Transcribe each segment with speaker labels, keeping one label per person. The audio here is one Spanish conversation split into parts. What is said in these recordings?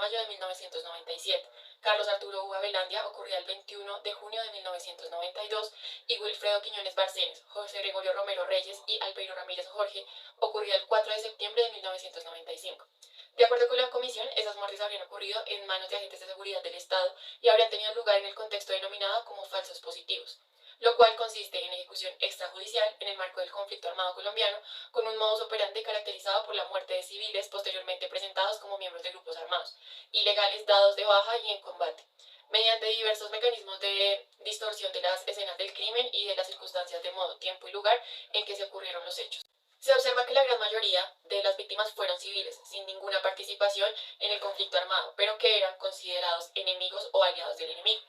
Speaker 1: mayo de 1997. Carlos Arturo Uva Velandia ocurría el 21 de junio de 1992 y Wilfredo Quiñones Barcenes, José Gregorio Romero Reyes y Albeiro Ramírez Jorge ocurría el 4 de septiembre de 1995. De acuerdo con la comisión, esas muertes habrían ocurrido en manos de agentes de seguridad del Estado y habrían tenido lugar en el contexto denominado como falsos positivos, lo cual consiste en ejecución extrajudicial en el marco del conflicto armado colombiano, con un modus operandi caracterizado por la muerte de civiles posteriormente presentados como miembros de grupos armados, ilegales dados de baja y en combate, mediante diversos mecanismos de distorsión de las escenas del crimen y de las circunstancias de modo, tiempo y lugar en que se ocurrieron los hechos. Se observa que la gran mayoría de las víctimas fueron civiles, sin ninguna participación en el conflicto armado, pero que eran considerados enemigos o aliados del enemigo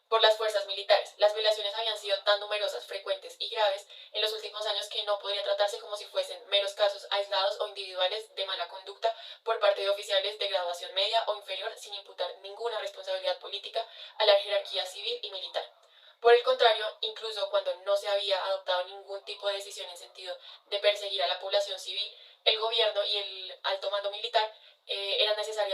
Speaker 1: por las fuerzas militares. Las violaciones habían sido tan numerosas, frecuentes y graves en los últimos años que no podría tratarse como si fuesen meros casos aislados o individuales de mala conducta por parte de oficiales de graduación media o inferior sin imputar ninguna responsabilidad política a la jerarquía civil y militar. Por el contrario, incluso cuando no se había adoptado ningún tipo de decisión en sentido de perseguir a la población civil, el gobierno y el alto mando militar eran necesarias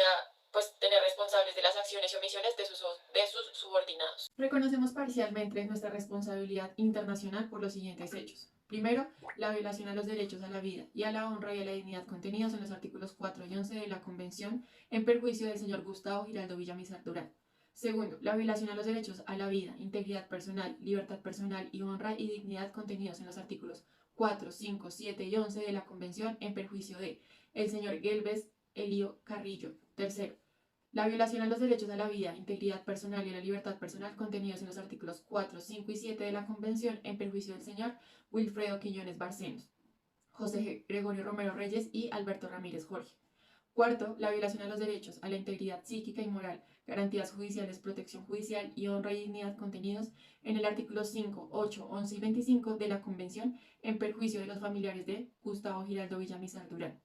Speaker 1: tener responsables de las acciones y omisiones de sus subordinados.
Speaker 2: Reconocemos parcialmente nuestra responsabilidad internacional por los siguientes hechos. Primero, la violación a los derechos a la vida y a la honra y a la dignidad contenidos en los artículos 4 y 11 de la Convención en perjuicio del señor Gustavo Giraldo Villamizar Durán. Segundo, la violación a los derechos a la vida, integridad personal, libertad personal y honra y dignidad contenidos en los artículos 4, 5, 7 y 11 de la Convención en perjuicio de el señor Gelbes Elio Carrillo. Tercero, la violación a los derechos a la vida, integridad personal y a la libertad personal contenidos en los artículos 4, 5 y 7 de la Convención en perjuicio del señor Wilfredo Quiñones Barcenos, José Gregorio Romero Reyes y Alberto Ramírez Jorge. Cuarto, la violación a los derechos a la integridad psíquica y moral, garantías judiciales, protección judicial y honra y dignidad contenidos en el artículo 5, 8, 11 y 25 de la Convención en perjuicio de los familiares de Gustavo Giraldo Villamizar Durán.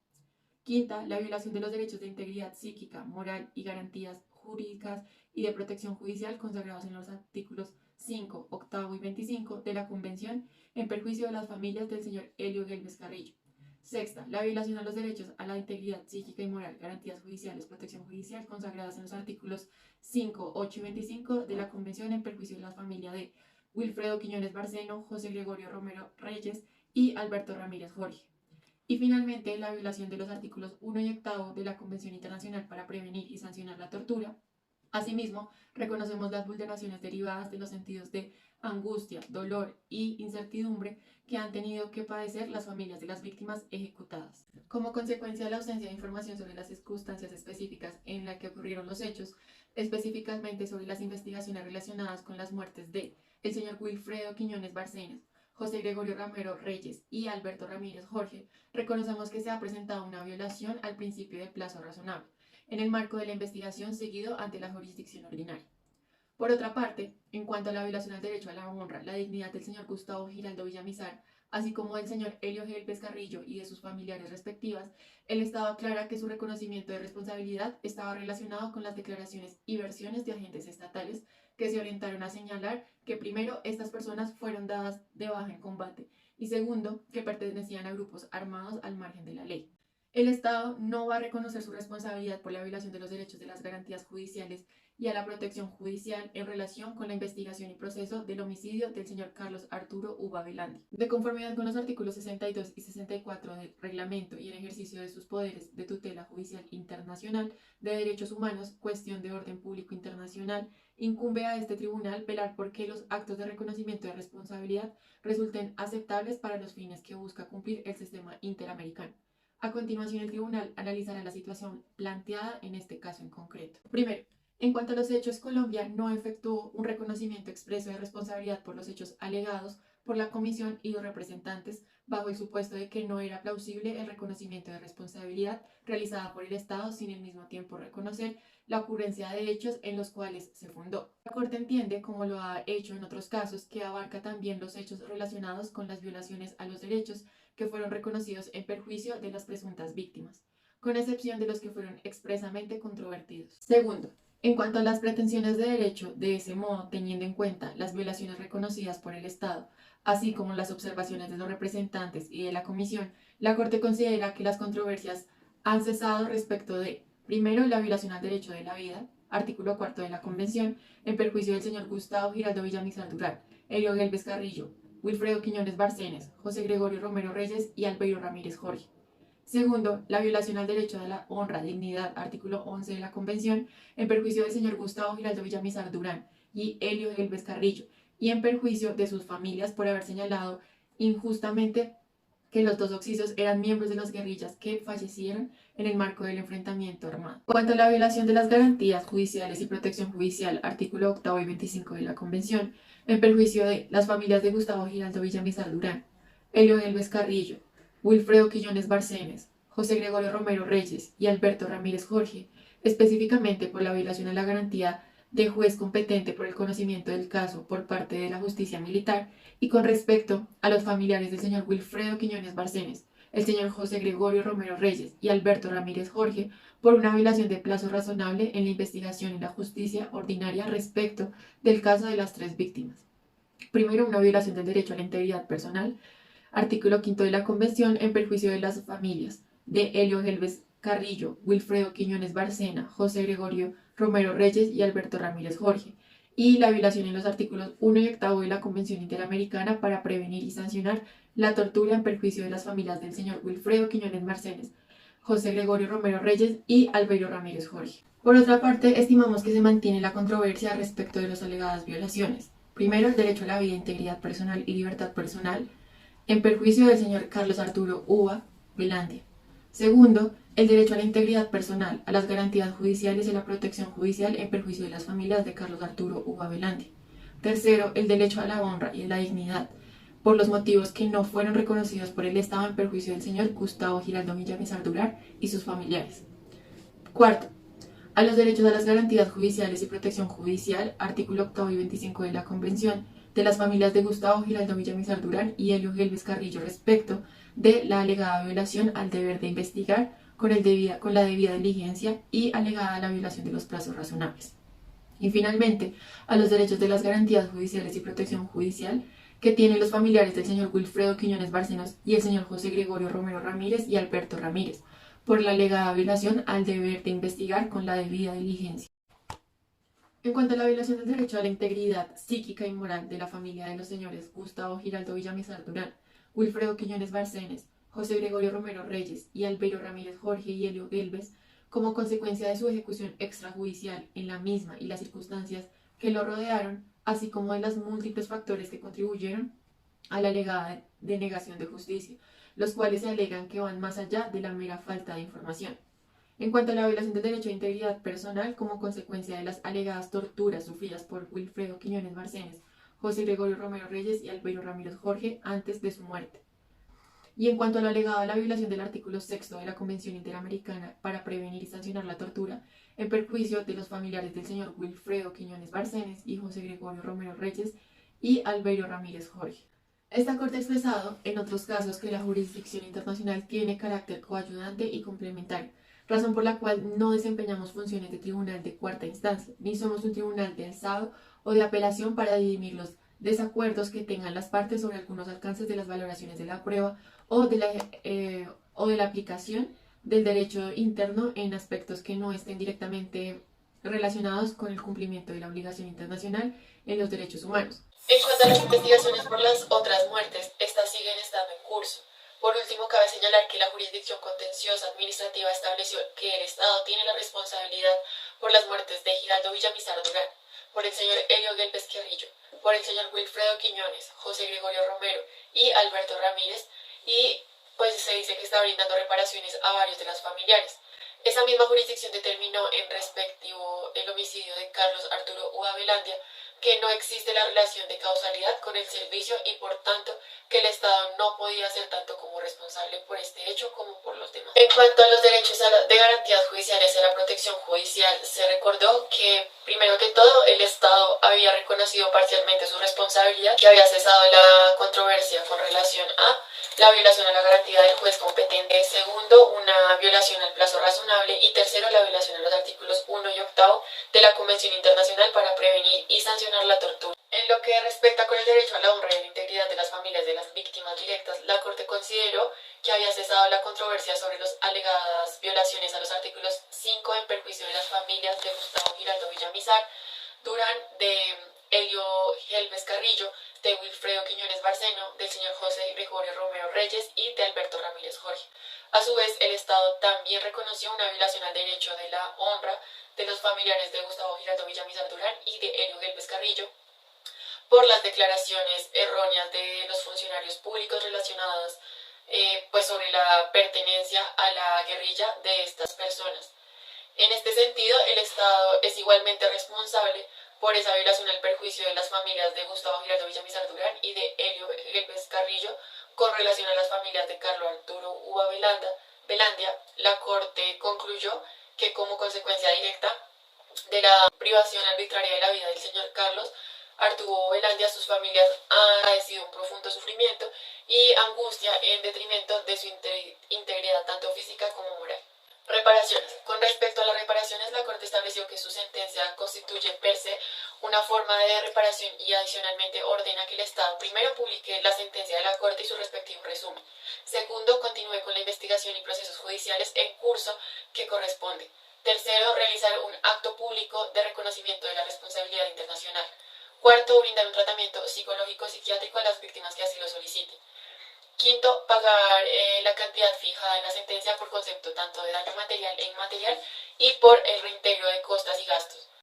Speaker 2: Quinta, la violación de los derechos de integridad psíquica, moral y garantías jurídicas y de protección judicial consagrados en los artículos 5, 8 y 25 de la Convención en perjuicio de las familias del señor Elio Gelbes Carrillo. Sexta, la violación a los derechos a la integridad psíquica y moral, garantías judiciales, protección judicial consagradas en los artículos 5, 8 y 25 de la Convención en perjuicio de la familia de Wilfredo Quiñones Barceno, José Gregorio Romero Reyes y Alberto Ramírez Jorge. Y finalmente, la violación de los artículos 1 y 8 de la Convención Internacional para Prevenir y Sancionar la Tortura. Asimismo, reconocemos las vulneraciones derivadas de los sentidos de angustia, dolor y incertidumbre que han tenido que padecer las familias de las víctimas ejecutadas. Como consecuencia de la ausencia de información sobre las circunstancias específicas en las que ocurrieron los hechos, específicamente sobre las investigaciones relacionadas con las muertes de el señor Wilfredo Quiñones Barcenas, José Gregorio Romero Reyes y Alberto Ramírez Jorge, reconocemos que se ha presentado una violación al principio de plazo razonable, en el marco de la investigación seguido ante la jurisdicción ordinaria. Por otra parte, en cuanto a la violación al derecho a la honra, la dignidad del señor Gustavo Giraldo Villamizar, así como del señor Elio Gelbes Carrillo y de sus familiares respectivas, el Estado aclara que su reconocimiento de responsabilidad estaba relacionado con las declaraciones y versiones de agentes estatales que se orientaron a señalar que primero estas personas fueron dadas de baja en combate y segundo que pertenecían a grupos armados al margen de la ley. El Estado no va a reconocer su responsabilidad por la violación de los derechos de las garantías judiciales y a la protección judicial en relación con la investigación y proceso del homicidio del señor Carlos Arturo Uva Velandia. De conformidad con los artículos 62 y 64 del reglamento y en ejercicio de sus poderes de tutela judicial internacional de derechos humanos, cuestión de orden público internacional, incumbe a este tribunal velar por que los actos de reconocimiento de responsabilidad resulten aceptables para los fines que busca cumplir el sistema interamericano. A continuación, el tribunal analizará la situación planteada en este caso en concreto. Primero, en cuanto a los hechos, Colombia no efectuó un reconocimiento expreso de responsabilidad por los hechos alegados por la Comisión y los representantes bajo el supuesto de que no era plausible el reconocimiento de responsabilidad realizada por el Estado sin al mismo tiempo reconocer la ocurrencia de hechos en los cuales se fundó. La Corte entiende, como lo ha hecho en otros casos, que abarca también los hechos relacionados con las violaciones a los derechos que fueron reconocidos en perjuicio de las presuntas víctimas, con excepción de los que fueron expresamente controvertidos. Segundo, en cuanto a las pretensiones de derecho, de ese modo, teniendo en cuenta las violaciones reconocidas por el Estado, así como las observaciones de los representantes y de la Comisión, la Corte considera que las controversias han cesado respecto de, Primero, la violación al derecho de la vida, artículo 4 de la Convención, en perjuicio del señor Gustavo Giraldo Villamizar Durán, Elio Gelbes Carrillo, Wilfredo Quiñones Barcenes, José Gregorio Romero Reyes y Albeiro Ramírez Jorge. Segundo, la violación al derecho a la honra, dignidad, artículo 11 de la Convención, en perjuicio del señor Gustavo Giraldo Villamizar Durán y Elio Gelbes Carrillo, y en perjuicio de sus familias por haber señalado injustamente que los dos occisos eran miembros de las guerrillas que fallecieron en el marco del enfrentamiento armado. En cuanto a la violación de las garantías judiciales y protección judicial, artículo 8 y 25 de la Convención, en perjuicio de las familias de Gustavo Giraldo Villamizar Durán, Elio Gelbes Carrillo, Wilfredo Quiñones Barcenes, José Gregorio Romero Reyes y Alberto Ramírez Jorge, específicamente por la violación a la garantía de juez competente por el conocimiento del caso por parte de la justicia militar, y con respecto a los familiares del señor Wilfredo Quiñones Barcenes, el señor José Gregorio Romero Reyes y Alberto Ramírez Jorge, por una violación de plazo razonable en la investigación y la justicia ordinaria respecto del caso de las tres víctimas. Primero, una violación del derecho a la integridad personal, artículo 5 de la Convención, en perjuicio de las familias de Elio Gelbes Carrillo, Wilfredo Quiñones Barcena, José Gregorio Romero Reyes y Alberto Ramírez Jorge, y la violación en los artículos 1 y 8 de la Convención Interamericana para prevenir y sancionar la tortura en perjuicio de las familias del señor Wilfredo Quiñones Barcenes, José Gregorio Romero Reyes y Albeiro Ramírez Jorge. Por otra parte, estimamos que se mantiene la controversia respecto de las alegadas violaciones. Primero, el derecho a la vida, integridad personal y libertad personal, en perjuicio del señor Carlos Arturo Uva Velandia. Segundo, el derecho a la integridad personal, a las garantías judiciales y a la protección judicial en perjuicio de las familias de Carlos Arturo Uva Velandia. Tercero, el derecho a la honra y a la dignidad, por los motivos que no fueron reconocidos por el Estado en perjuicio del señor Gustavo Giraldo Villamizar Durán y sus familiares. Cuarto, a los derechos a las garantías judiciales y protección judicial, artículo 8 y 25 de la Convención, de las familias de Gustavo Giraldo Villamizar Durán y Elio Gelbes Carrillo respecto de la alegada violación al deber de investigar con la debida diligencia y alegada la violación de los plazos razonables. Y finalmente, a los derechos de las garantías judiciales y protección judicial que tienen los familiares del señor Wilfredo Quiñones Barcenos y el señor José Gregorio Romero Ramírez y Alberto Ramírez, por la alegada violación al deber de investigar con la debida diligencia. En cuanto a la violación del derecho a la integridad psíquica y moral de la familia de los señores Gustavo Giraldo Villamizar Durán, Wilfredo Quiñones Barcenes, José Gregorio Romero Reyes y Albeiro Ramírez Jorge y Elio Gelbes, como consecuencia de su ejecución extrajudicial en la misma y las circunstancias que lo rodearon, así como de los múltiples factores que contribuyeron a la alegada denegación de justicia, los cuales se alegan que van más allá de la mera falta de información. En cuanto a la violación del derecho a integridad personal como consecuencia de las alegadas torturas sufridas por Wilfredo Quiñones Barcenes, José Gregorio Romero Reyes y Albeiro Ramírez Jorge antes de su muerte. Y en cuanto a lo alegado a la violación del artículo 6 de la Convención Interamericana para prevenir y sancionar la tortura, en perjuicio de los familiares del señor Wilfredo Quiñones Barcenes y José Gregorio Romero Reyes y Albeiro Ramírez Jorge. Esta Corte ha expresado, en otros casos, que la jurisdicción internacional tiene carácter coayudante y complementario, razón por la cual no desempeñamos funciones de tribunal de cuarta instancia, ni somos un tribunal de alzado o de apelación para dirimir los desacuerdos que tengan las partes sobre algunos alcances de las valoraciones de la prueba o de la aplicación del derecho interno en aspectos que no estén directamente relacionados con el cumplimiento de la obligación internacional en los derechos humanos.
Speaker 1: En cuanto a las investigaciones por las otras muertes, estas siguen estando en curso. Por último, cabe señalar que la jurisdicción contenciosa administrativa estableció que el Estado tiene la responsabilidad por las muertes de Giraldo Villamizar Durán, por el señor Elio Gelbes Carrillo, por el señor Wilfredo Quiñones, José Gregorio Romero y Alberto Ramírez, y pues se dice que está brindando reparaciones a varios de los familiares. Esa misma jurisdicción determinó en respectivo el homicidio de Carlos Arturo Uva Velandia que no existe la relación de causalidad con el servicio y por tanto que el Estado no podía ser tanto como responsable por este hecho como por los demás. En cuanto a los derechos de garantías judiciales y a la protección judicial, se recordó que primero que todo el Estado había reconocido parcialmente su responsabilidad, que había cesado la controversia con relación a la violación a la garantía del juez competente, segundo, una violación al plazo razonable y tercero, la violación a los artículos 1 y 8 de la Convención Internacional para prevenir y sancionar la tortura. En En lo que respecta con el derecho a la honra y a la integridad de las familias de las víctimas directas, la Corte consideró que había cesado la controversia sobre las alegadas violaciones a los artículos 5 en perjuicio de las familias de Gustavo Giraldo Villamizar, Durán, de Elio Helves Carrillo, de Wilfredo Quiñones Barceno, del señor José Gregorio Romero Reyes y de Alberto Ramírez Jorge. A su vez, el Estado también reconoció una violación al derecho de la honra de los familiares de Gustavo Giraldo Villamizar Durán y de Elio Helves Carrillo por las declaraciones erróneas de los funcionarios públicos relacionadas pues sobre la pertenencia a la guerrilla de estas personas. En este sentido, el Estado es igualmente responsable por esa violación al perjuicio de las familias de Gustavo Giraldo Villamizar Durán y de Elio Gelbes Carrillo con relación a las familias de Carlos Arturo Uva Velandia. La Corte concluyó que como consecuencia directa de la privación arbitraria de la vida del señor Carlos Arturo Velandia, sus familias han padecido un profundo sufrimiento y angustia en detrimento de su integridad tanto física como moral. Reparaciones. Con respecto a las reparaciones, la Corte estableció que su sentencia constituye per se una forma de reparación y adicionalmente ordena que el Estado primero publique la sentencia de la Corte y su respectivo resumen. Segundo, continúe con la investigación y procesos judiciales en curso que corresponde. Tercero, realizar un acto público de reconocimiento de la responsabilidad internacional. Cuarto, brindar un tratamiento psicológico-psiquiátrico a las víctimas que así lo soliciten. Quinto, pagar la cantidad fijada en la sentencia por concepto tanto de daño material e inmaterial y por el reintegro de costas y gastos.